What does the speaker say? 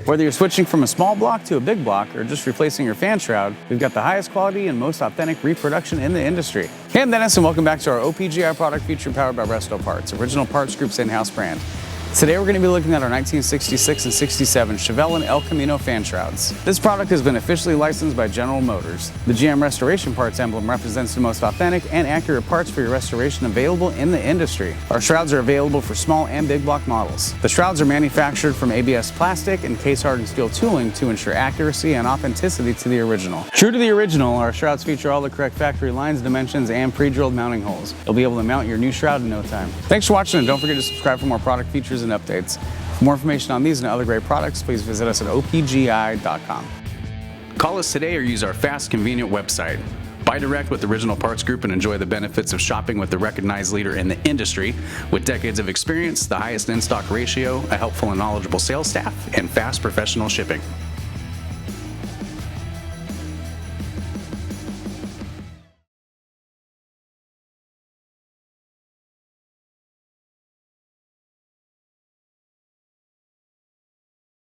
Whether you're switching from a small block to a big block or just replacing your fan shroud, we've got the highest quality and most authentic reproduction in the industry. Hey, I'm Dennis and welcome back to our OPGI product feature powered by RESTOPARTS, Original Parts Group's in-house brand. Today we're going to be looking at our 1966 and 67 Chevelle and El Camino fan shrouds. This product has been officially licensed by General Motors. The GM Restoration Parts emblem represents the most authentic and accurate parts for your restoration available in the industry. Our shrouds are available for small and big block models. The shrouds are manufactured from ABS plastic and case-hardened steel tooling to ensure accuracy and authenticity to the original. True to the original, our shrouds feature all the correct factory lines, dimensions, and pre-drilled mounting holes. You'll be able to mount your new shroud in no time. Thanks for watching, and don't forget to subscribe for more product features and updates. For more information on these and other great products, please visit us at opgi.com. Call us today or use our fast, convenient website. Buy direct with Original Parts Group and enjoy the benefits of shopping with the recognized leader in the industry with decades of experience, the highest in-stock ratio, a helpful and knowledgeable sales staff, and fast professional shipping.